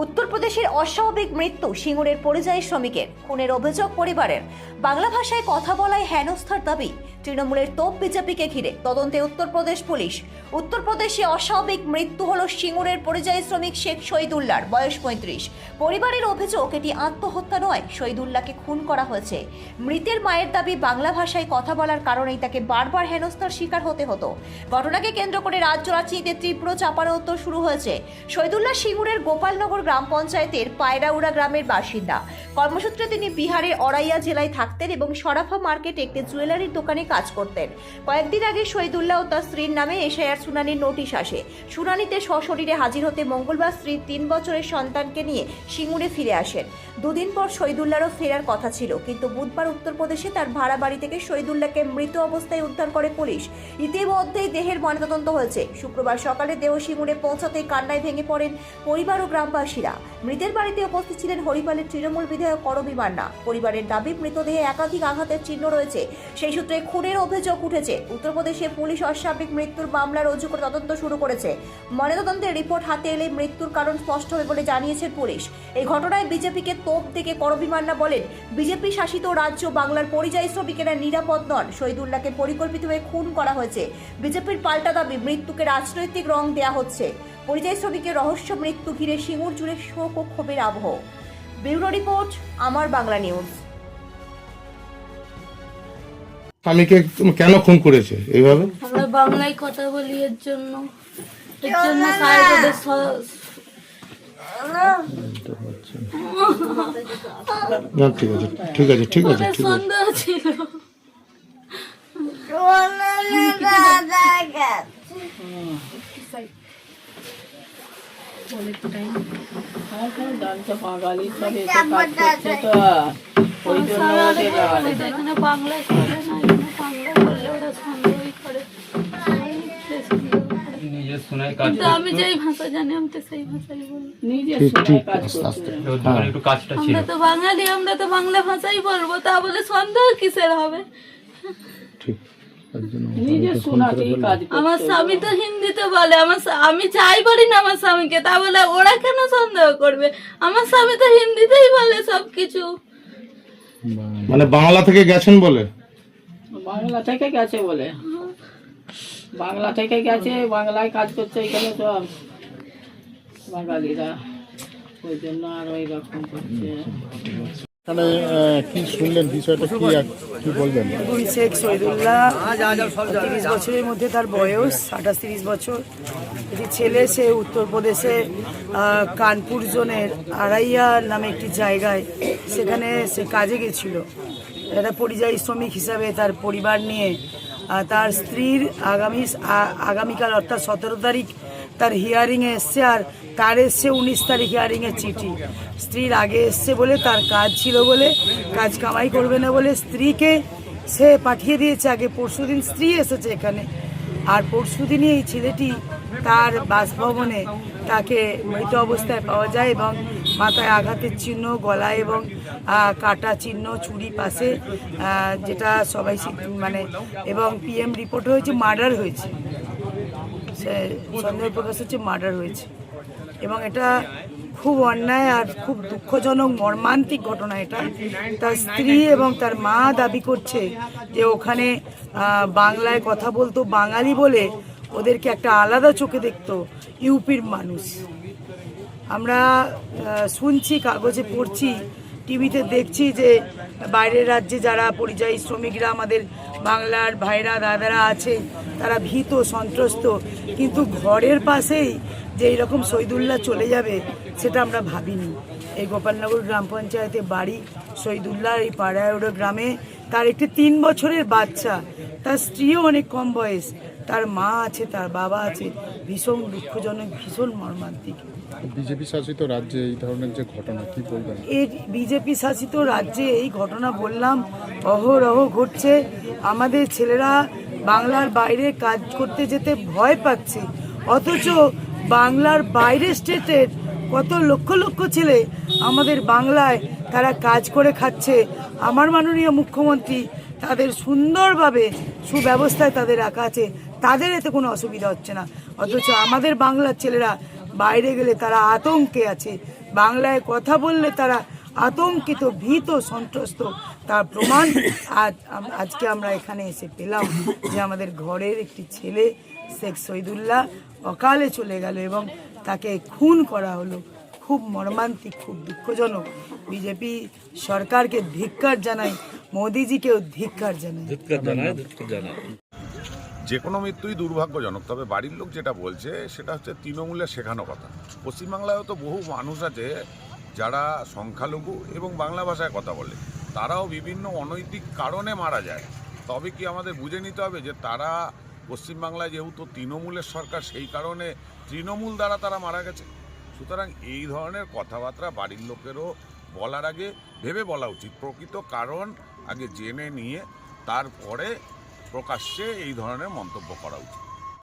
উত্তরপ্রদেশের অস্বাভাবিক মৃত্যু সিঙ্গুরের পরিযায়ী শ্রমিকের। খুনের অভিযোগ পরিবারের। বাংলা ভাষায় কথা বলায় হেনস্থার দাবি। তৃণমূলের তোপ বিজেপিকে ঘিরে তদন্তে উত্তরপ্রদেশ পুলিশ। উত্তরপ্রদেশে অস্বাভাবিক মৃত্যু হলো সিঙ্গুরের পরিযায়ী শ্রমিক শেখ শহীদুল্লাহর, বয়স 35। পরিবারের অভিযোগ এটি আত্মহত্যা নয়, শহীদুল্লাহকে খুন করা হয়েছে। মৃতের মায়ের দাবি, বাংলা ভাষায় কথা বলার কারণেই তাকে বারবার হেনস্থার শিকার হতে হতো। ঘটনাকে কেন্দ্র করে রাজ্য রাজনীতিতে তীব্র চাপানোত্তর শুরু হয়েছে। শহীদুল্লাহ সিঙ্গুরের গোপালনগর গ্রাম পঞ্চায়েতের পায়রাউড়া গ্রামের বাসিন্দা। কর্মসূত্রে তিনি বিহারের অরাইয়া জেলায় থাকতেন এবং সরাফা মার্কেটে একটি জুয়েলারির দোকানে কাজ করতেন। কয়েকদিন আগে শহীদুল্লাহ ও তার স্ত্রীর নামে এশআইআর শুনানির নোটিশ আসে। শুনানিতে সশরীরে হাজির হতে মঙ্গলবার স্ত্রী 3 বছরের সন্তানকে নিয়ে সিঙ্গুরে ফিরে আসেন। দুদিন পর শহীদুল্লাহরও ফেরার কথা ছিল, কিন্তু বুধবার উত্তরপ্রদেশে তার ভাড়া বাড়ি থেকে শহীদুল্লাহকে মৃত অবস্থায় উদ্ধার করে পুলিশ। ইতিমধ্যেই দেহের ময়নাতদন্ত হয়েছে। শুক্রবার সকালে দেহ সিঙ্গুরে পৌঁছাতেই কান্নায় ভেঙে পড়েন পরিবার ও গ্রামবাসীরা। মৃতের বাড়িতে উপস্থিত ছিলেন হরিপালের তৃণমূল বিধায়ক করবী মান্না। পরিবারের দাবি, মৃতদেহে একাধিক আঘাতের চিহ্ন রয়েছে। সেই সূত্রে খুনের অভিযোগ উঠেছে। উত্তরপ্রদেশে পুলিশ অস্বাভাবিক মৃত্যুর মামলা রুজু করে তদন্ত শুরু করেছে। ময়নাতদন্তের রিপোর্ট হাতে এলে মৃত্যুর কারণ স্পষ্ট হবে বলে জানিয়েছে পুলিশ। এই ঘটনায় বিজেপিকে তোপ দেখে করবী মান্না বলেন, বিজেপি শাসিত রাজ্য বাংলার পরিযায়ী শ্রমিকেরা নিরাপদ নন। শহীদুল্লাহকে পরিকল্পিতভাবে খুন করা হয়েছে। বিজেপির পাল্টা দাবি, মৃত্যুকে রাজনৈতিক রং দেয়া হচ্ছে। পরিযায়ী শ্রমিকের রহস্য মৃত্যু ঘিরে সিঙ্গুর জুড়ে শোক ও ক্ষোভের আবহ। ব্যুরো রিপোর্ট, আমার বাংলা নিউজ। স্বামীকে কেন খুন করেছে এইভাবে? আমরা বাংলায় কথা বলি, এর জন্য না, ঠিক আছে ঠিক আছে ঠিক আছে ঠিক আছে। সন্দেহ ছিল। বাঙালি সব এসে কাজ করছে তো ওই জন্য ওদের এখানে বাংলায় করে না, এখানে বাংলা বললে ওরা সন্দেহই করে। কিন্তু আমি যেই ভাষা জানি আমি তো সেই ভাষাই বলি। নিজের শোনায় কাজ করছে। আমরা তো বাঙালি, আমরা তো বাংলা ভাষাই বলবো, তা বলে সন্দেহ কিসের হবে? ঠিক, তার জন্য নিজের শোনাতেই কাজ করছে। আমার স্বামী তো হিন্দিতে বলে, আমি চাই বলি না আমার স্বামীকে, তা বলে ওরা কেন সন্দেহ করবে? আমার স্বামী তো হিন্দিতেই বলে সবকিছু। মানে বাংলা থেকে গেছেন বলে? বাংলা থেকে গেছে বলে, বাংলা থেকে গেছে, বাংলায় কাজ করছে এখানে সব বাঙালিরা, ওই জন্য আর ওই রকম করছে। এখানে কি শুনলেন, বিষয়টা কি বলবেন? শেখ শহীদুল্লাহ 30 বছরের মধ্যে তার বয়স, 28-30 বছর। একটি ছেলে, সে উত্তরপ্রদেশে কানপুর জোনের আড়াইয়া নামে একটি জায়গায় সেখানে সে কাজে গেছিল। একটা পরিযায়ী শ্রমিক হিসাবে তার পরিবার নিয়ে। তার স্ত্রীর আগামীকাল অর্থাৎ 17 তারিখ তার হিয়ারিংয়ে এসছে, আর তার এসছে 19 তারিখ হিয়ারিংয়ের চিঠি। স্ত্রীর আগে এসছে বলে, তার কাজ ছিল বলে, কাজ কামাই করবে না বলে স্ত্রীকে সে পাঠিয়ে দিয়েছে। আগে পরশুদিন স্ত্রী এসেছে এখানে, আর পরশুদিনই এই ছেলেটি তার বাসভবনে তাকে মৃত অবস্থায় পাওয়া যায় এবং মাথায় আঘাতের চিহ্ন, গলায় এবং কাটা চিহ্ন, চুরি পাশে, যেটা সবাই মানে, এবং পিএম রিপোর্ট হয়েছে মার্ডার হয়েছে। সন্দেহ প্রকাশ হচ্ছে মার্ডার হয়েছে, এবং এটা খুব অন্যায় আর খুব দুঃখজনক মর্মান্তিক ঘটনা এটা। তার স্ত্রী এবং তার মা দাবি করছে যে ওখানে বাংলায় কথা বলতো, বাঙালি বলে ওদেরকে একটা আলাদা চোখে দেখতো ইউপির মানুষ। আমরা শুনছি, কাগজে পড়ছি, টিভিতে দেখছি যে বাইরের রাজ্যে যারা পরিযায়ী শ্রমিকরা, আমাদের বাংলার ভাইরা দাদারা আছে, তারা ভীত, সন্ত্রস্ত। কিন্তু ঘরের পাশেই যে এইরকম শহীদুল্লাহ চলে যাবে সেটা আমরা ভাবিনি। এই গোপালনগর গ্রাম পঞ্চায়েতে বাড়ি শহীদুল্লাহ, এই পাড়ায়ুড়ো গ্রামে। তার একটি 3 বছরের বাচ্চা, তার স্ত্রীও অনেক কম বয়স, তার মা আছে, তার বাবা আছে। ভীষণ দুঃখজনক, ভীষণ মর্মান্তিক। বিজেপি শাসিত রাজ্যে এই ধরনের যে ঘটনা, কি বলবেন? এই বিজেপি শাসিত রাজ্যে এই ঘটনা বললাম অহরহ ঘটছে। আমাদের ছেলেরা বাংলার বাইরে কাজ করতে যেতে ভয় পাচ্ছে, অথচ বাংলার বাইরে স্টেটের কত লক্ষ লক্ষ ছেলে আমাদের বাংলায় তারা কাজ করে খাচ্ছে। আমার মাননীয় মুখ্যমন্ত্রী তাদের সুন্দরভাবে সুব্যবস্থায় তাদের রাখা আছে, তাদের এতে কোনো অসুবিধা হচ্ছে না। অথচ আমাদের বাংলার ছেলেরা বাইরে গেলে তারা আতঙ্কে আছে, বাংলায় কথা বললে তারা আতঙ্কিত, ভীত, সন্ত্রস্ত। তার প্রমাণ আজকে আমরা এখানে এসে পেলাম যে আমাদের ঘরের একটি ছেলে শেখ শহীদুল্লাহ অকালে চলে গেল এবং তাকে খুন করা হলো। খুব মর্মান্তিক, খুব দুঃখজনক। বিজেপি সরকারকে ধিক্কার জানাই, মোদিজিকেও ধিক্কার জানাই। যে কোনো মৃত্যুই দুর্ভাগ্যজনক, তবে বাড়ির লোক যেটা বলছে সেটা হচ্ছে তৃণমূলের শেখানো কথা। পশ্চিমবাংলায়ও তো বহু মানুষ আছে যারা সংখ্যালঘু এবং বাংলা ভাষায় কথা বলে, তারাও বিভিন্ন অনৈতিক কারণে মারা যায়। তবে কি আমাদের বুঝে নিতে হবে যে তারা পশ্চিমবাংলায় যেহেতু তৃণমূলের সরকার, সেই কারণে তৃণমূল দ্বারা তারা মারা গেছে। সুতরাং এই ধরনের কথাবার্তা বাড়ির লোকেরও বলার আগে ভেবে বলা উচিত, প্রকৃত কারণ আগে জেনে নিয়ে তারপরে প্রকাশ্যে এই ধরনের মন্তব্য করা উচিত।